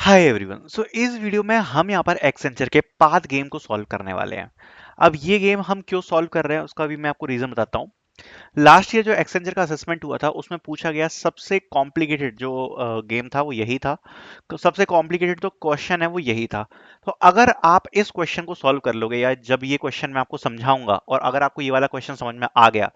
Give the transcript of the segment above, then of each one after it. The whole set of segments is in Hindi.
Hi everyone. सो इस वीडियो में हम यहाँ पर एक्सेंचर के पाथ गेम को सॉल्व करने वाले हैं। अब ये गेम हम क्यों सॉल्व कर रहे हैं उसका भी मैं आपको रीजन बताता हूँ। लास्ट ईयर जो एक्सेंचर का असेसमेंट हुआ था उसमें पूछा गया सबसे कॉम्प्लिकेटेड जो गेम था वो यही था। तो सबसे कॉम्प्लिकेटेड जो क्वेश्चन है वो यही था। तो अगर आप इस क्वेश्चन को सॉल्व कर लोगे या जब ये क्वेश्चन मैं आपको समझाऊंगा और अगर आपको ये वाला क्वेश्चन समझ में आ गया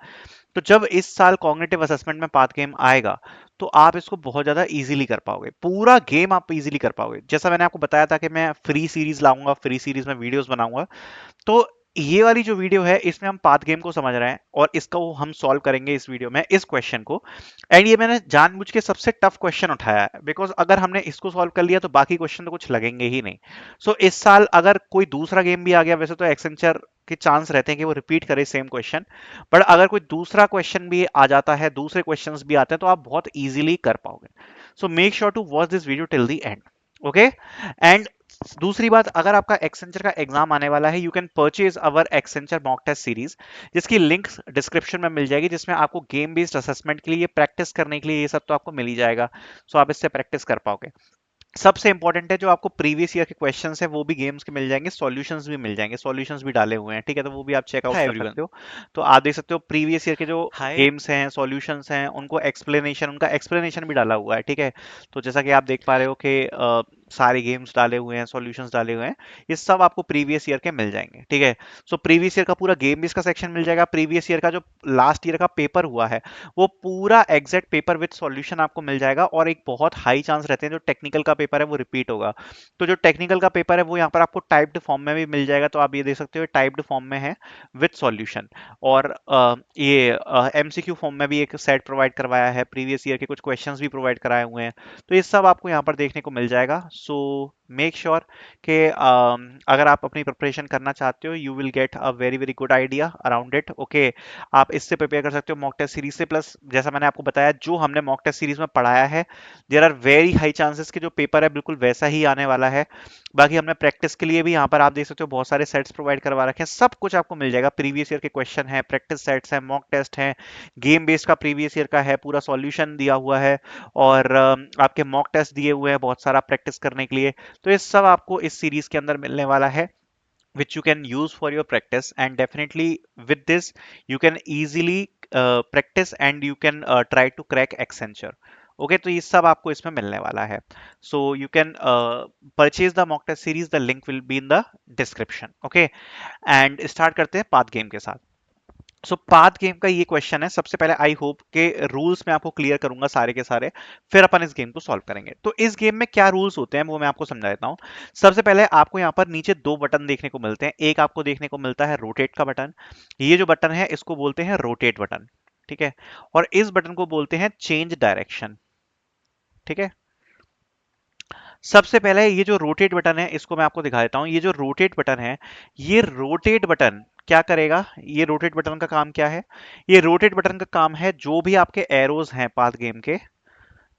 तो जब इस साल कॉग्निटिव असेसमेंट में पाथ गेम आएगा तो आप इसको बहुत ज्यादा इजीली कर पाओगे। पूरा गेम आप इजीली कर पाओगे। जैसा मैंने आपको बताया था कि मैं फ्री सीरीज लाऊंगा, फ्री सीरीज में वीडियोस बनाऊंगा। तो ये वाली जो वीडियो है इसमें हम पाथ गेम को समझ रहे हैं और इसको हम सॉल्व करेंगे इस वीडियो में, इस क्वेश्चन को। एंड ये मैंने जानबूझ के सबसे टफ क्वेश्चन उठाया है बिकॉज अगर हमने इसको सॉल्व कर लिया तो बाकी क्वेश्चन तो कुछ लगेंगे ही नहीं। सो इस साल अगर कोई दूसरा गेम भी आ गया, वैसे तो एक्सेंचर के चांस रहते हैं कि वो रिपीट करे सेम क्वेश्चन, बट अगर कोई दूसरा क्वेश्चन भी आ जाता है, दूसरे क्वेश्चंस भी आते हैं तो आप बहुत इजीली कर पाओगे। So make sure to watch this video till the end. Okay. And दूसरी बात, अगर आपका एक्सेंचर का एग्जाम आने वाला है, you can purchase our Accenture mock test series, जिसकी लिंक डिस्क्रिप्शन में मिल जाएगी, जिसमें आपको गेम बेस्ड असेसमेंट के लिए, प्रैक्टिस करने के लिए ये सब तो आपको मिल ही जाएगा। सो आप इससे प्रैक्टिस कर पाओगे। सबसे इंपॉर्टेंट है जो आपको प्रीवियस ईयर के क्वेश्चंस है वो भी गेम्स के मिल जाएंगे, सॉल्यूशंस भी मिल जाएंगे, सॉल्यूशंस भी डाले हुए हैं, ठीक है, तो वो भी आप चेकआउट हाय कर एवरीवन। सकते हो। तो आप देख सकते हो प्रीवियस ईयर के जो हाय। गेम्स हैं, सॉल्यूशंस हैं, उनको एक्सप्लेनेशन, उनका एक्सप्लेनेशन भी डाला हुआ है, ठीक है। तो जैसा कि आप देख पा रहे हो कि सारे गेम्स डाले हुए हैं, सॉल्यूशंस डाले हुए हैं, ये सब आपको प्रीवियस ईयर के मिल जाएंगे, ठीक है। सो प्रीवियस ईयर का पूरा गेम बेस का सेक्शन मिल जाएगा। प्रीवियस ईयर का जो लास्ट ईयर का पेपर हुआ है वो पूरा एग्जैक्ट पेपर विद सॉल्यूशन आपको मिल जाएगा, और एक बहुत हाई चांस रहते हैं जो टेक्निकल का पेपर है वो रिपीट होगा। तो जो टेक्निकल का पेपर है वो यहाँ पर आपको टाइप्ड फॉर्म में भी मिल जाएगा, तो आप ये देख सकते हो टाइप्ड फॉर्म में है विद सॉल्यूशन। और ये एमसीक्यू फॉर्म में भी एक सेट प्रोवाइड करवाया है, प्रीवियस ईयर के कुछ क्वेश्चंस भी प्रोवाइड कराए हुए हैं। तो ये सब आपको यहाँ पर देखने को मिल जाएगा। सो मेक श्योर कि अगर आप अपनी प्रिपरेशन करना चाहते हो, you will get a very very good idea around it. Okay. आप इससे प्रिपेयर कर सकते हो मॉक टेस्ट सीरीज से, प्लस जैसा मैंने आपको बताया जो हमने मॉक टेस्ट सीरीज में पढ़ाया है, there are very high chances कि जो पेपर है बिल्कुल वैसा ही आने वाला है। बाकी हमने प्रैक्टिस के लिए भी यहाँ पर आप देख सकते हो बहुत सारे सेट्स प्रोवाइड करवा रखे हैं, सब कुछ आपको मिल जाएगा। प्रीवियस ईयर के क्वेश्चन है, प्रैक्टिस सेट्स हैं, मॉक टेस्ट हैं, गेम बेस्ड का प्रीवियस ईयर का है, पूरा सॉल्यूशन दिया हुआ है, और आपके मॉक टेस्ट दिए हुए हैं बहुत सारा प्रैक्टिस करने के लिए। तो ये सब आपको इस सीरीज के अंदर मिलने वाला है, which you can use for your practice, and definitely with this you can easily practice and you can try to crack Accenture। Okay, तो ये सब आपको इसमें मिलने वाला है। So you can purchase the mock test series, the link will be in the description. Okay. And start करते हैं पाथ गेम के साथ। सो पाथ गेम का ये क्वेश्चन है। सबसे पहले आई होप के रूल्स मैं आपको क्लियर करूंगा सारे के सारे, फिर अपन इस गेम को सॉल्व करेंगे। तो इस गेम में क्या रूल्स होते हैं वो मैं आपको समझा देता हूँ। सबसे पहले आपको यहाँ पर नीचे दो बटन देखने को मिलते हैं। एक आपको देखने को मिलता है रोटेट का बटन। ये जो बटन है इसको बोलते हैं रोटेट बटन, ठीक है। और इस बटन को बोलते हैं चेंज डायरेक्शन, ठीक है। सबसे पहले ये जो रोटेट बटन है इसको मैं आपको दिखा देता हूं। ये जो रोटेट बटन है, ये रोटेट बटन क्या करेगा, ये रोटेट बटन का काम क्या है? ये रोटेट बटन का काम है जो भी आपके एरोज हैं पाथ गेम के,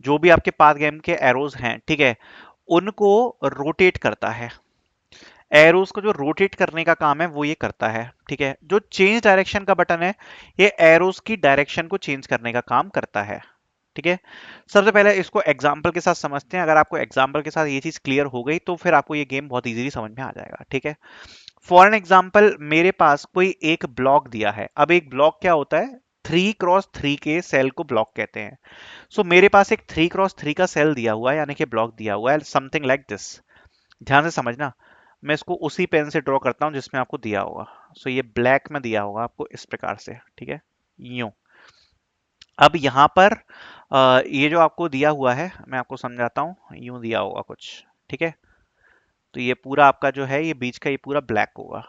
जो भी आपके पाथ गेम के एरोज हैं, ठीक है, उनको रोटेट करता है। एरोज को जो रोटेट करने का काम है वो ये करता है, ठीक है। जो चेंज डायरेक्शन का बटन है, ये एरोज की डायरेक्शन को चेंज करने का काम करता है, ठीक है। सबसे पहले इसको एग्जाम्पल के साथ समझते हैं। अगर आपको एग्जाम्पल के साथ ये चीज क्लियर हो गई तो फिर आपको ये गेम बहुत इजीली समझ में आ जाएगा, ठीक है। फॉर एन एग्जाम्पल, मेरे पास कोई एक ब्लॉक दिया है। अब एक ब्लॉक क्या होता है? 3x3 के सेल को ब्लॉक कहते हैं। सो मेरे पास एक 3x3 का सेल दिया हुआ है, यानी कि ब्लॉक दिया हुआ है, समथिंग लाइक दिस। ध्यान से समझना। मैं इसको उसी पेन से ड्रॉ करता हूं जिसमें आपको दिया होगा। सो ये ब्लैक में दिया होगा आपको इस प्रकार से, ठीक है, यूं। अब यहाँ पर ये जो आपको दिया हुआ है मैं आपको समझाता हूँ। यूं दिया होगा कुछ, ठीक है। तो ये पूरा आपका जो है ये बीच का ये पूरा ब्लैक होगा,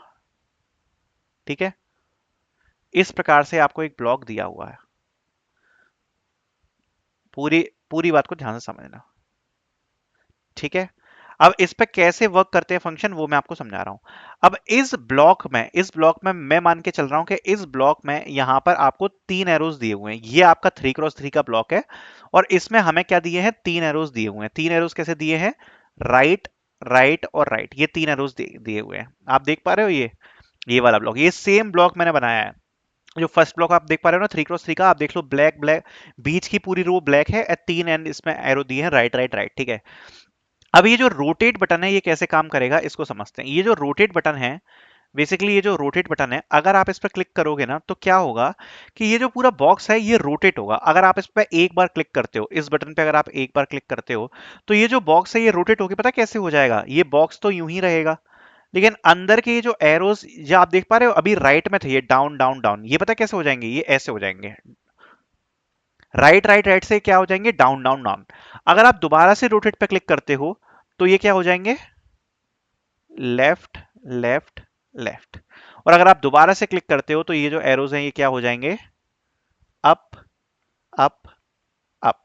ठीक है। इस प्रकार से आपको एक ब्लॉक दिया हुआ है। पूरी पूरी बात को ध्यान से समझना, ठीक है। अब इस पे कैसे वर्क करते हैं फंक्शन वो मैं आपको समझा रहा हूं। अब इस ब्लॉक में मैं मान के चल रहा हूं कि इस ब्लॉक में यहां पर आपको तीन एरोज दिए हुए हैं। ये आपका 3x3 का ब्लॉक है, और इसमें हमें क्या दिए हैं? तीन एरोज दिए हुए हैं। तीन एरोज कैसे दिए हैं? राइट, राइट और राइट, ये तीन एरोज दिए हुए हैं। आप देख पा रहे हो? ये वाला ब्लॉक, ये सेम ब्लॉक मैंने बनाया है। जो फर्स्ट ब्लॉक आप देख पा रहे हो ना 3x3 का, आप देख लो ब्लैक ब्लैक, बीच की पूरी रो ब्लैक है, तीन एंड इसमें एरो दिए हैं राइट राइट राइट, ठीक है। अब ये जो रोटेट बटन है ये कैसे काम करेगा इसको समझते हैं। ये जो रोटेट बटन है, बेसिकली ये जो रोटेट बटन है, अगर आप इस पर क्लिक करोगे ना तो क्या होगा कि ये जो पूरा बॉक्स है ये रोटेट होगा। अगर आप इस पर एक बार क्लिक करते हो, इस बटन पे अगर आप एक बार क्लिक करते हो, तो ये जो बॉक्स है ये रोटेट होके पता कैसे हो जाएगा, ये बॉक्स तो यूं ही रहेगा, लेकिन अंदर के ये जो एरोस जो आप देख पा रहे हो अभी राइट में थे, ये डाउन डाउन डाउन, ये पता कैसे हो जाएंगे, ये ऐसे हो जाएंगे, राइट राइट राइट से क्या हो जाएंगे, डाउन डाउन डाउन। अगर आप दोबारा से रोटेट पे क्लिक करते हो तो ये क्या हो जाएंगे, लेफ्ट लेफ्ट लेफ्ट। और अगर आप दोबारा से क्लिक करते हो तो ये जो एरोज हैं ये क्या हो जाएंगे, अप अप अप।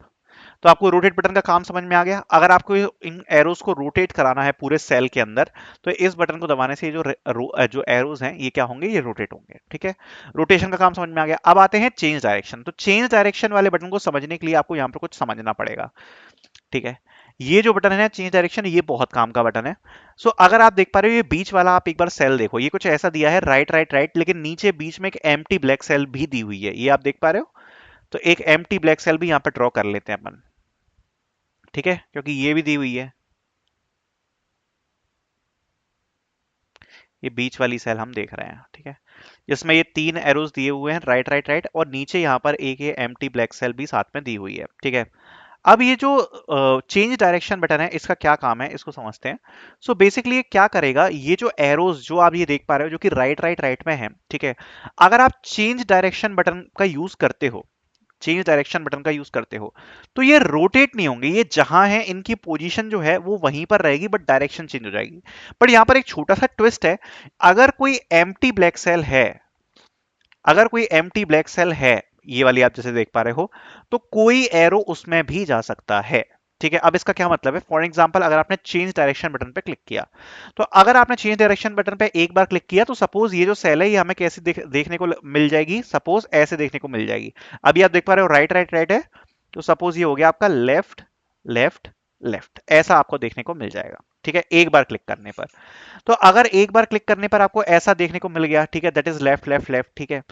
तो आपको रोटेट बटन का काम समझ में आ गया। अगर आपको इन एरोज को रोटेट कराना है पूरे सेल के अंदर, तो इस बटन को दबाने से ये जो एरोज हैं ये क्या होंगे, ये रोटेट होंगे। ठीक है, रोटेशन का काम समझ में आ गया। अब आते हैं चेंज डायरेक्शन। तो चेंज डायरेक्शन वाले बटन को समझने के लिए आपको यहाँ पर कुछ समझना पड़ेगा। ठीक है, ये जो बटन है ना चेंज डायरेक्शन, ये बहुत काम का बटन है। सो अगर आप देख पा रहे हो ये बीच वाला, आप एक बार सेल देखो, ये कुछ ऐसा दिया है राइट राइट राइट, लेकिन नीचे बीच में एक एम्प्टी ब्लैक सेल भी दी हुई है, ये आप देख पा रहे हो। तो एक एम्प्टी ब्लैक सेल भी यहाँ पर ड्रॉ कर लेते हैं अपन। ठीक है, क्योंकि ये भी दी हुई है, ये बीच वाली सेल हम देख रहे हैं। ठीक है, जिसमें ये तीन एरोज दिए हुए हैं राइट राइट राइट, और नीचे यहाँ पर एक ये एम्प्टी ब्लैक सेल भी साथ में दी हुई है। ठीक है, अब ये जो चेंज डायरेक्शन बटन है इसका क्या काम है इसको समझते हैं। सो बेसिकली ये क्या करेगा, ये जो एरोज जो आप ये देख पा रहे हो जो कि राइट राइट राइट में है, ठीक है, अगर आप चेंज डायरेक्शन बटन का यूज करते हो, चेंज डायरेक्शन बटन का यूज करते हो, तो ये रोटेट नहीं होंगे, ये जहां है इनकी पोजीशन जो है वो वहीं पर रहेगी, बट डायरेक्शन चेंज हो जाएगी। बट यहां पर एक छोटा सा ट्विस्ट है, अगर कोई एम्प्टी ब्लैक सेल है, अगर कोई एम्प्टी ब्लैक सेल है, ये वाली आप जैसे देख पा रहे हो, तो कोई एरो उसमें भी जा सकता है। ठीक है, अब इसका क्या मतलब है, फॉर एग्जांपल अगर आपने चेंज डायरेक्शन बटन पे क्लिक किया, तो अगर आपने चेंज डायरेक्शन बटन पे एक बार क्लिक किया तो सपोज ये जो सेल है ये हमें कैसे देखने को मिल जाएगी, सपोज ऐसे देखने को मिल जाएगी। अभी आप देख पा रहे हो राइट राइट राइट है, तो सपोज ये हो गया आपका लेफ्ट लेफ्ट लेफ्ट, ऐसा आपको देखने को मिल जाएगा। ठीक है, एक बार क्लिक करने पर। तो अगर एक बार क्लिक करने पर आपको ऐसा देखने को मिल गया, ठीक है, that is left left left. ठीक है,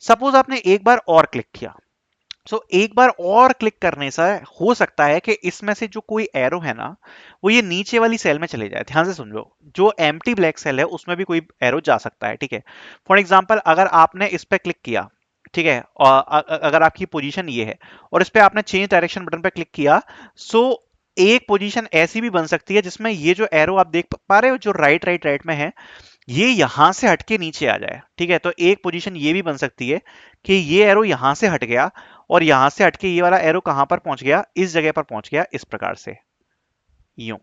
सपोज आपने एक बार और क्लिक किया, सो एक बार और क्लिक करने से हो सकता है कि इसमें से जो कोई एरो है ना वो ये नीचे वाली सेल में चले जाए। ध्यान से समझो, जो एम्प्टी ब्लैक सेल है उसमें भी कोई एरो जा सकता है। ठीक है, फॉर एग्जांपल अगर आपने इस पे क्लिक किया, ठीक है, और अगर आपकी पोजीशन ये है और इस पे आपने चेंज डायरेक्शन बटन पे क्लिक किया, सो एक पोजीशन ऐसी भी बन सकती है जिसमें ये जो एरो आप देख पा रहे हो जो राइट राइट राइट में है, ये यहां से हटके नीचे आ जाए। ठीक है, तो एक पोजीशन ये भी बन सकती है कि ये एरो यहां से हट गया और यहां से हटके ये वाला एरो कहां पर पहुंच गया, इस जगह पर पहुंच गया, इस प्रकार से, यूं।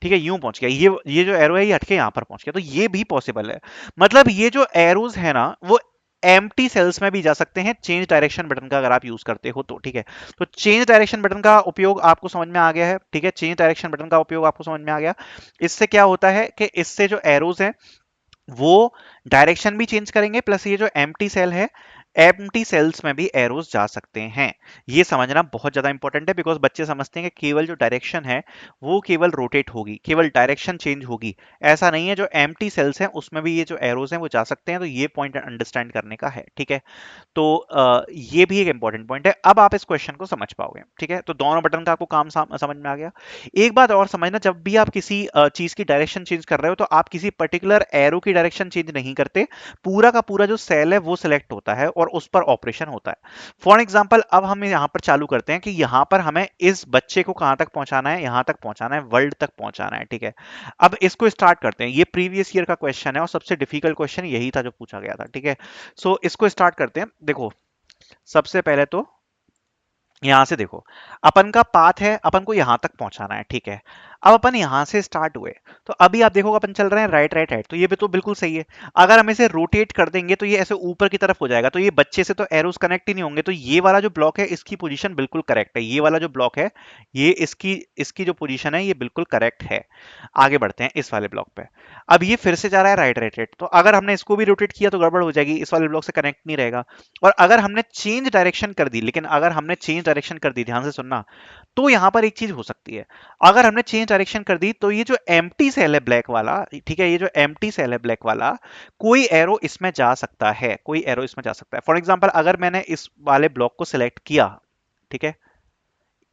ठीक है, यूं पहुंच गया, ये जो एरो है ये हटके यहां पर पहुंच गया, तो ये भी पॉसिबल है। मतलब ये जो एरोज है ना वो एम्प्टी सेल्स में भी जा सकते हैं चेंज डायरेक्शन बटन का अगर आप यूज करते हो तो। ठीक है, तो चेंज डायरेक्शन बटन का उपयोग आपको समझ में आ गया है। ठीक है, चेंज डायरेक्शन बटन का उपयोग आपको समझ में आ गया। इससे क्या होता है कि इससे जो एरोज हैं वो डायरेक्शन भी चेंज करेंगे, प्लस ये जो एम्प्टी सेल है, एम्प्टी सेल्स में भी एरोज जा सकते हैं। ये समझना बहुत ज्यादा इंपॉर्टेंट है, बिकॉज बच्चे समझते हैं कि केवल जो डायरेक्शन है वो केवल रोटेट होगी, केवल डायरेक्शन चेंज होगी। ऐसा नहीं है, जो एम्प्टी सेल्स हैं उसमें भी ये जो एरोज हैं वो जा सकते हैं। तो ये पॉइंट अंडरस्टैंड करने का है। ठीक है, तो ये भी एक इंपॉर्टेंट पॉइंट है। अब आप इस क्वेश्चन को समझ पाओगे। ठीक है, तो दोनों बटन का आपको काम समझ में आ गया। एक बात और समझना, जब भी आप किसी चीज की डायरेक्शन चेंज कर रहे हो तो आप किसी पर्टिकुलर एरो की डायरेक्शन चेंज नहीं करते, पूरा का पूरा जो सेल है वो सिलेक्ट होता है और उस पर ऑपरेशन होता है। फॉर एग्जाम्पल अब हम यहाँ पर चालू करते हैं कि यहाँ पर हमें इस बच्चे को कहाँ तक पहुंचाना है, यहाँ तक पहुंचाना है, वर्ल्ड तक पहुंचाना है। ठीक है, अब इसको स्टार्ट करते हैं। ये प्रीवियस ईयर का क्वेश्चन है और सबसे डिफिकल्ट क्वेश्चन यही था जो पूछा गया था। ठीक है, सो इसको स्टार्ट करते हैं। देखो, सबसे पहले तो यहां से देखो, अपन का पाथ है, अपन को यहां तक पहुंचाना है। ठीक है, अब अपन यहां से स्टार्ट हुए, तो अभी आप देखोगे अपन चल रहे हैं राइट राइट राइट, तो ये भी तो बिल्कुल सही है। अगर हम इसे रोटेट कर देंगे तो ये ऐसे ऊपर की तरफ हो जाएगा, तो ये बच्चे से तो एरोस कनेक्ट ही नहीं होंगे। तो ये वाला जो ब्लॉक है इसकी पोजीशन बिल्कुल करेक्ट है, ये वाला जो ब्लॉक है ये इसकी इसकी जो पोजीशन है ये बिल्कुल करेक्ट है। आगे बढ़ते हैं इस वाले ब्लॉक पे। अब ये फिर से जा रहा है राइट राइट राइट, तो अगर हमने इसको भी रोटेट किया तो गड़बड़ हो जाएगी, इस वाले ब्लॉक से कनेक्ट नहीं रहेगा। और अगर हमने चेंज डायरेक्शन कर दी, लेकिन अगर हमने चेंज डायरेक्शन कर दी, ध्यान से सुनना, तो यहां पर एक चीज हो सकती है। अगर हमने चेंज डायरेक्शन कर दी तो ये जो एम्प्टी सेल है ब्लैक वाला, ठीक है, ये जो एम्प्टी सेल है ब्लैक वाला, कोई एरो इसमें जा सकता है, कोई एरो इसमें जा सकता है। फॉर एग्जांपल अगर मैंने इस वाले ब्लॉक को सिलेक्ट किया, ठीक है,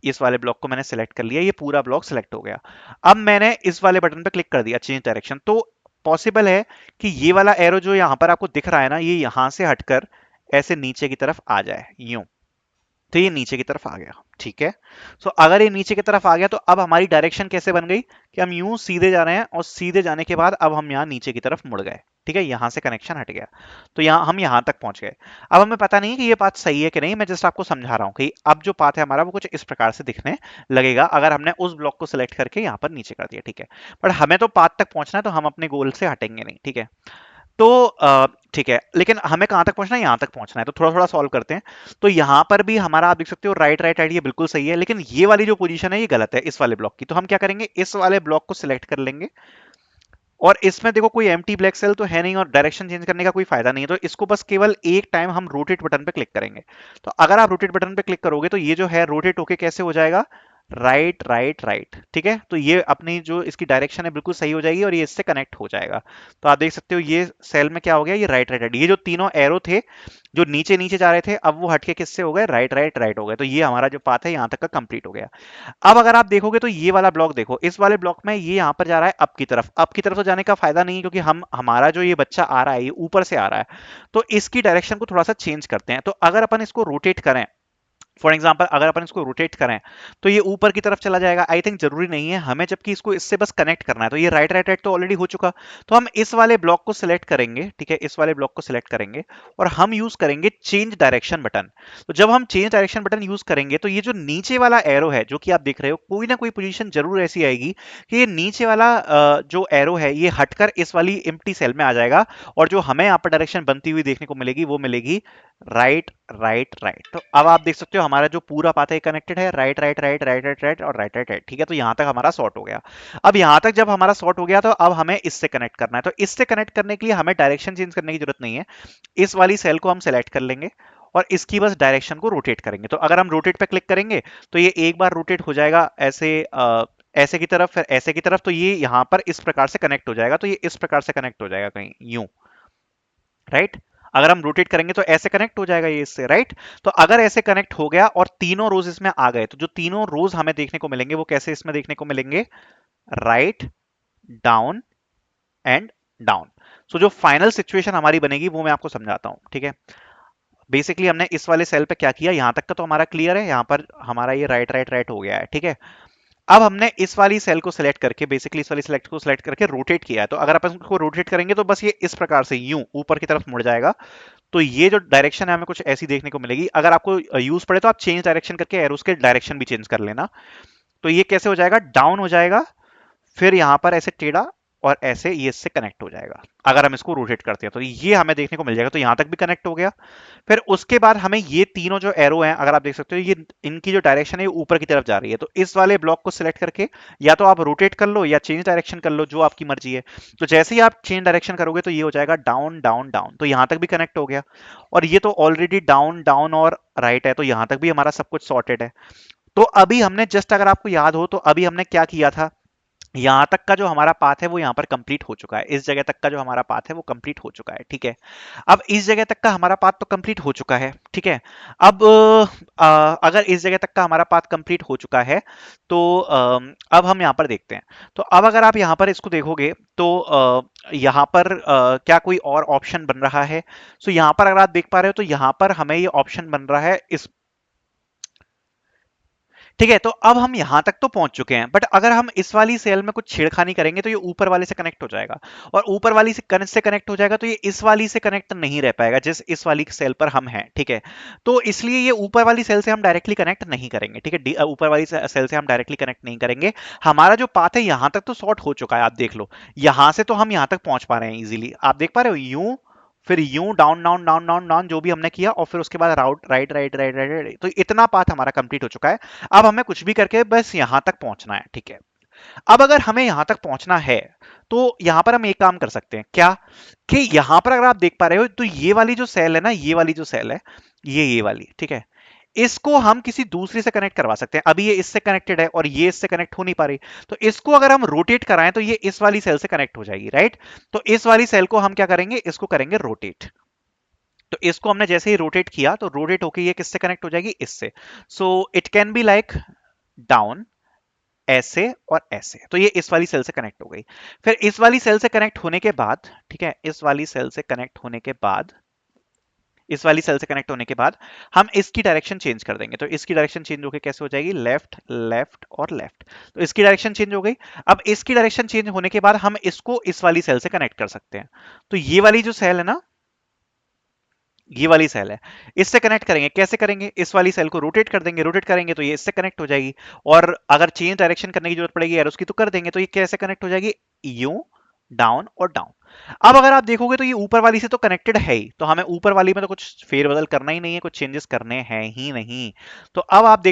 इस वाले ब्लॉक को मैंने सिलेक्ट कर लिया, ये पूरा ब्लॉक सिलेक्ट हो गया। अब मैंने इस वाले बटन पे क्लिक कर दिया चेंज डायरेक्शन, तो पॉसिबल है कि ये वाला एरो जो यहां पर आपको दिख रहा है ना, ये यहां से हटकर ऐसे नीचे की तरफ आ जाए यूं। तो ये नीचे की तरफ आ गया, ठीक है। सो अगर ये नीचे की तरफ आ गया तो अब हमारी डायरेक्शन कैसे बन गई कि हम यूं सीधे जा रहे हैं, और सीधे जाने के बाद अब हम यहाँ नीचे की तरफ मुड़ गए, ठीक है, यहां से कनेक्शन हट गया। तो यहाँ हम यहां तक पहुंच गए। अब हमें पता नहीं कि ये पाथ सही है कि नहीं, मैं जस्ट आपको समझा रहा हूँ कि अब जो पाथ है हमारा वो कुछ इस प्रकार से दिखने लगेगा अगर हमने उस ब्लॉक को सिलेक्ट करके यहाँ पर नीचे कर दिया, ठीक है। बट हमें तो पाथ तक पहुंचना है, तो हम अपने गोल से हटेंगे नहीं, ठीक है। तो ठीक है, लेकिन हमें कहां तक पहुंचना है, यहां तक पहुंचना है, तो थोड़ा थोड़ा सॉल्व करते हैं। तो यहां पर भी हमारा आप देख सकते हो राइट राइट राइट, ये बिल्कुल सही है, लेकिन ये वाली जो पोजीशन है ये गलत है इस वाले ब्लॉक की। तो हम क्या करेंगे, इस वाले ब्लॉक को सिलेक्ट कर लेंगे, और इसमें देखो कोई एम्प्टी ब्लैक सेल तो है नहीं, और डायरेक्शन चेंज करने का कोई फायदा नहीं है, तो इसको बस केवल एक टाइम हम रोटेट बटन पे क्लिक करेंगे। तो अगर आप रोटेट बटन पे क्लिक करोगे तो ये जो है रोटेट होके कैसे हो जाएगा, राइट राइट राइट, ठीक है। तो ये अपनी जो इसकी डायरेक्शन है बिल्कुल सही हो जाएगी, और ये इससे कनेक्ट हो जाएगा। तो आप देख सकते हो ये सेल में क्या हो गया, ये राइट राइट राइट, ये जो तीनों एरो थे जो नीचे नीचे जा रहे थे, अब वो हटके किससे हो गए, राइट राइट राइट हो गए। तो ये हमारा जो पाथ है यहाँ तक का कंप्लीट हो गया। अब अगर आप देखोगे तो ये वाला ब्लॉक देखो, इस वाले ब्लॉक में ये यहाँ पर जा रहा है अप की तरफ, अप की तरफ तो जाने का फायदा नहीं है, क्योंकि हम हमारा जो ये बच्चा आ रहा है ये ऊपर से आ रहा है। तो इसकी डायरेक्शन को थोड़ा सा चेंज करते हैं। तो अगर अपन इसको रोटेट करें, फॉर एग्जाम्पल अगर अपन इसको रोटेट करें तो ये ऊपर की तरफ चला जाएगा, आई थिंक जरूरी नहीं है हमें, जबकि इसको इससे बस कनेक्ट करना है। तो ये राइट राइट राइट तो ऑलरेडी हो चुका। तो हम इस वाले ब्लॉक को सिलेक्ट करेंगे, ठीक है, इस वाले ब्लॉक को सिलेक्ट करेंगे, और हम यूज करेंगे चेंज डायरेक्शन बटन। तो जब हम चेंज डायरेक्शन बटन यूज करेंगे तो ये जो नीचे वाला एरो है जो कि आप देख रहे हो, कोई ना कोई पोजीशन जरूर ऐसी आएगी कि ये नीचे वाला जो एरो है ये हटकर इस वाली एम्प्टी सेल में आ जाएगा, और जो हमें यहाँ पर डायरेक्शन बनती हुई देखने को मिलेगी वो मिलेगी राइट राइट राइट। तो अब आप देख सकते हो हमारा जो पूरा पाथ है कनेक्टेड है, right right right right right right और राइट राइट राइट, ठीक है। तो यहां तक हमारा सॉर्ट हो गया। अब यहां तक जब हमारा सॉर्ट हो गया तो अब हमें इससे कनेक्ट करना है। तो इससे कनेक्ट करने के लिए हमें डायरेक्शन चेंज करने की जरूरत नहीं है। इस वाली सेल को हम सेलेक्ट कर लेंगे और इसकी बस डायरेक्शन को रोटेट करेंगे। तो अगर हम रोटेट पे क्लिक करेंगे तो ये एक बार रोटेट हो जाएगा ऐसे, ऐसे की तरफ, फिर ऐसे की तरफ, तो ये यहां पर इस प्रकार से कनेक्ट हो जाएगा। तो ये इस प्रकार से कनेक्ट हो जाएगा कहीं यूं, राइट। अगर हम रोटेट करेंगे तो ऐसे कनेक्ट हो जाएगा ये इससे, राइट। तो अगर ऐसे कनेक्ट हो गया और तीनों रोज इसमें आ गए, तो जो तीनों रोज हमें देखने को मिलेंगे वो कैसे इसमें देखने को मिलेंगे, राइट, डाउन एंड डाउन। सो जो फाइनल सिचुएशन हमारी बनेगी वो मैं आपको समझाता हूं, ठीक है। बेसिकली हमने इस वाले सेल पे क्या किया, यहां तक का तो हमारा क्लियर है, यहां पर हमारा ये राइट राइट राइट हो गया है, ठीक है। अब हमने इस वाली सेल को सिलेक्ट करके, बेसिकली इस वाली सेलेक्ट को सिलेक्ट करके रोटेट किया है। तो अगर अपन इसको रोटेट करेंगे तो बस ये इस प्रकार से यूं ऊपर की तरफ मुड़ जाएगा। तो ये जो डायरेक्शन है हमें कुछ ऐसी देखने को मिलेगी। अगर आपको यूज पड़े तो आप चेंज डायरेक्शन करके एरोस के डायरेक्शन भी चेंज कर लेना। तो ये कैसे हो जाएगा, डाउन हो जाएगा, फिर यहां पर ऐसे टेढ़ा, और ऐसे ये इससे कनेक्ट हो जाएगा। अगर हम इसको रोटेट करते हैं तो ये हमें देखने को मिल जाएगा। तो यहां तक भी कनेक्ट हो गया। फिर उसके बाद हमें ये तीनों जो एरो हैं, अगर आप देख सकते हो, ये इनकी जो डायरेक्शन है ये ऊपर की तरफ जा रही है। तो इस वाले ब्लॉक को सिलेक्ट करके या तो आप रोटेट कर लो या चेंज डायरेक्शन कर लो, जो आपकी मर्जी है। तो जैसे ही आप चेंज डायरेक्शन करोगे तो ये हो जाएगा डाउन डाउन डाउन। तो यहां तक भी कनेक्ट हो गया, और ये तो ऑलरेडी डाउन डाउन और राइट है, तो यहां तक भी हमारा सब कुछ सॉर्टेड है। तो अभी हमने जस्ट, अगर आपको याद हो तो अभी हमने क्या किया था, यहां तक का जो हमारा पाथ है वो यहाँ पर कंप्लीट हो चुका है। इस जगह तक का जो हमारा पाथ है वो कंप्लीट हो चुका है, ठीक है। अब इस जगह तक का हमारा पाथ तो कंप्लीट हो चुका है, ठीक है। अब अगर इस जगह तक का हमारा पाथ कंप्लीट हो चुका है तो अब हम यहाँ पर देखते हैं। तो अब अगर आप यहाँ पर इसको देखोगे तो यहाँ पर क्या कोई और ऑप्शन बन रहा है। सो यहाँ पर अगर आप देख पा रहे हो तो यहाँ पर हमें ये ऑप्शन बन रहा है इस, ठीक है। तो अब हम यहां तक तो पहुंच चुके हैं, बट अगर हम इस वाली सेल में कुछ छेड़खानी करेंगे तो ये ऊपर वाले से कनेक्ट हो जाएगा, और ऊपर वाली से कनेक्ट हो जाएगा तो ये इस वाली से कनेक्ट नहीं रह पाएगा जिस इस वाली सेल पर हम हैं, ठीक है। तो इसलिए ये ऊपर वाली सेल से हम डायरेक्टली कनेक्ट नहीं करेंगे, ठीक है। ऊपर वाली सेल से हम डायरेक्टली कनेक्ट नहीं करेंगे। हमारा जो पाथ है यहां तक तो शॉर्ट हो चुका है, आप देख लो, यहां से तो हम यहां तक पहुंच पा रहे हैं इजीली, आप देख पा रहे हो, यूं, फिर यूं, down down down down down, जो भी हमने किया, और फिर उसके बाद राउट right right right right right. तो इतना पाथ हमारा कंप्लीट हो चुका है। अब हमें कुछ भी करके बस यहां तक पहुंचना है, ठीक है। अब अगर हमें यहां तक पहुंचना है तो यहां पर हम एक काम कर सकते हैं क्या, कि यहां पर अगर आप देख पा रहे हो तो ये वाली जो सेल है ना, ये वाली जो सेल है, ये वाली, ठीक है, इसको हम किसी दूसरे से कनेक्ट करवा सकते हैं। अभी ये इससे कनेक्टेड है और ये इससे कनेक्ट हो नहीं पा रही, तो इसको अगर हम रोटेट कराएं तो ये इस वाली सेल से कनेक्ट हो जाएगी, राइट। तो इस वाली सेल को हम क्या करेंगे, इसको करेंगे रोटेट। तो इसको हमने जैसे ही रोटेट किया तो रोटेट होके ये किससे कनेक्ट हो जाएगी, इससे। So it can be like down, ऐसे और ऐसे, तो ये इस वाली सेल से कनेक्ट हो गई। फिर इस वाली सेल से कनेक्ट होने के बाद, ठीक है, इस वाली सेल से कनेक्ट होने के बाद, इस वाली सेल से कनेक्ट होने के बाद हम इसकी डायरेक्शन चेंज कर देंगे। तो इसकी डायरेक्शन चेंज होकर कैसे हो जाएगी, लेफ्ट लेफ्ट और लेफ्ट। तो इसकी डायरेक्शन चेंज हो गई। अब इसकी डायरेक्शन चेंज होने के बाद हम इसको इस वाली सेल से कनेक्ट कर सकते हैं। तो ये वाली जो सेल है ना, ये वाली सेल है, इससे कनेक्ट करेंगे। कैसे करेंगे, इस वाली सेल को रोटेट कर देंगे, रोटेट करेंगे तो ये इससे कनेक्ट हो जाएगी। और अगर चेंज डायरेक्शन करने की जरूरत पड़ेगी एरोस की तो कर देंगे, तो ये कैसे कनेक्ट हो जाएगी, यू, डाउन और डाउन। अब अगर आप देखोगे तो ये ऊपर वाली से तो कनेक्टेड है ही, तो हमें ऊपर वाली में तो कुछ फेरबदल करना ही नहीं है, कुछ चेंजेस करने हैं ही नहीं। तो अब आप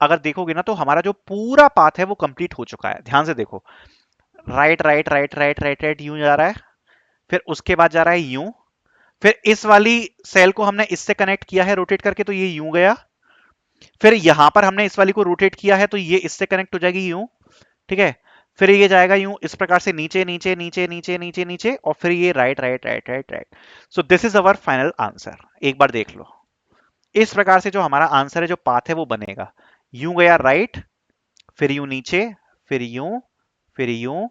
अगर देखोगे ना तो हमारा जो पूरा पाथ है वो कंप्लीट हो चुका है। ध्यान से देखो, right right right right right right यूं जा रहा है, फिर उसके बाद जा रहा है यूं, फिर इस वाली सेल को हमने इससे कनेक्ट किया है रोटेट करके, तो ये यूं गया। फिर यहां पर हमने इस वाली को रोटेट किया है तो ये इससे कनेक्ट हो जाएगी यूं, ठीक है। फिर ये जाएगा यूं इस प्रकार से नीचे नीचे नीचे नीचे नीचे नीचे, और फिर ये right right right right right. So this is our final answer. एक बार देख लो, इस प्रकार से जो हमारा आंसर है, जो पाथ है वो बनेगा। यूं गया राइट, फिर यूं नीचे, फिर यूं, फिर यूं,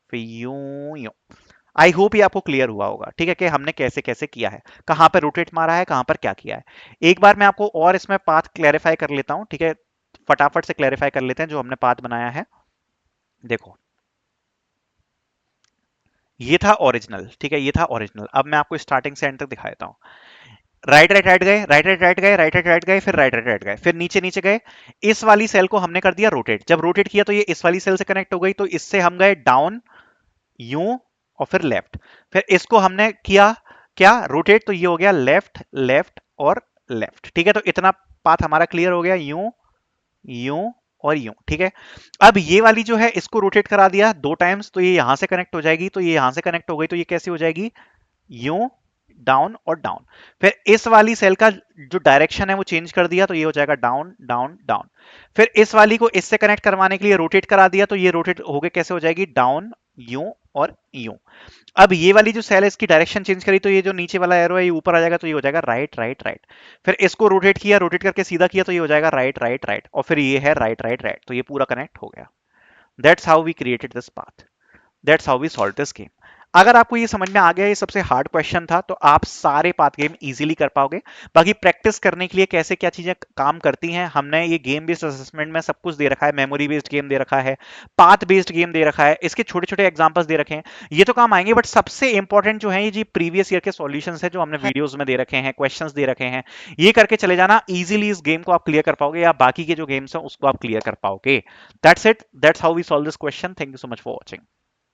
फिर यूं यूं। आई होप ये आपको क्लियर हुआ होगा, ठीक है, कि हमने कैसे कैसे किया है, कहां पर रोटेट मारा है, कहां पर क्या किया है। एक बार मैं आपको और इसमें पाथ क्लैरिफाई कर लेता हूं, ठीक है, फटाफट से क्लैरिफाई कर लेते हैं जो हमने पाथ बनाया है। देखो, ये था ओरिजिनल, ठीक है, ये था ओरिजिनल। अब मैं आपको स्टार्टिंग से एंड तक दिखा देता हूँ। राइट राइट राइट गए, राइट राइट राइट गए, राइट राइट राइट गए, फिर राइट राइट राइट गए, फिर नीचे नीचे गए। इस वाली सेल को हमने कर दिया रोटेट। जब रोटेट किया तो ये इस वाली सेल से कनेक्ट हो गई, तो इससे हम गए डाउन, यूं, और फिर लेफ्ट। फिर इसको हमने किया क्या, रोटेट, तो ये हो गया लेफ्ट लेफ्ट और लेफ्ट, ठीक है। तो इतना पाथ हमारा क्लियर हो गया, यूं, यूं और यूं, ठीक है। अब ये वाली जो है इसको रोटेट करा दिया दो टाइम्स, तो ये यहां से कनेक्ट हो जाएगी, तो ये यहां से कनेक्ट हो गई, तो ये कैसे हो जाएगी, यूं, डाउन और डाउन। फिर इस वाली सेल का जो डायरेक्शन है वो चेंज कर दिया, तो ये हो जाएगा डाउन डाउन डाउन। फिर इस वाली को इससे कनेक्ट करवाने के लिए रोटेट करा दिया, तो ये रोटेट हो गए, कैसे हो जाएगी, डाउन, यूं और यूं। अब ये वाली जो सेल है इसकी डायरेक्शन चेंज करी, तो ये जो नीचे वाला एरो है ये ऊपर आ जाएगा, तो ये हो जाएगा राइट राइट राइट। फिर इसको रोटेट किया, रोटेट करके सीधा किया, तो ये हो जाएगा राइट राइट राइट, और फिर ये है राइट राइट राइट, तो ये पूरा कनेक्ट हो गया। That's how we created this path, that's how we solve this game. अगर आपको ये समझ में आ गया, ये सबसे हार्ड क्वेश्चन था, तो आप सारे पाथ गेम इजीली कर पाओगे। बाकी प्रैक्टिस करने के लिए कैसे क्या चीजें काम करती हैं, हमने ये गेम बेस्ड असेसमेंट में सब कुछ दे रखा है। मेमोरी बेस्ड गेम दे रखा है, पाथ बेस्ड गेम दे रखा है, इसके छोटे छोटे एग्जांपल्स दे रखे हैं, ये तो काम आएंगे। बट सबसे इंपॉर्टेंट जो है ये जी प्रीवियस ईयर के सॉल्यूशंस है जो हमने वीडियोस में दे रखे हैं, क्वेश्चंस दे रखे हैं, ये करके चले जाना। इजीली इस गेम को आप क्लियर कर पाओगे, या बाकी के जो गेम्स हैं उसको आप क्लियर कर पाओगे। That's it, that's how we solve this question. Thank you so much for watching.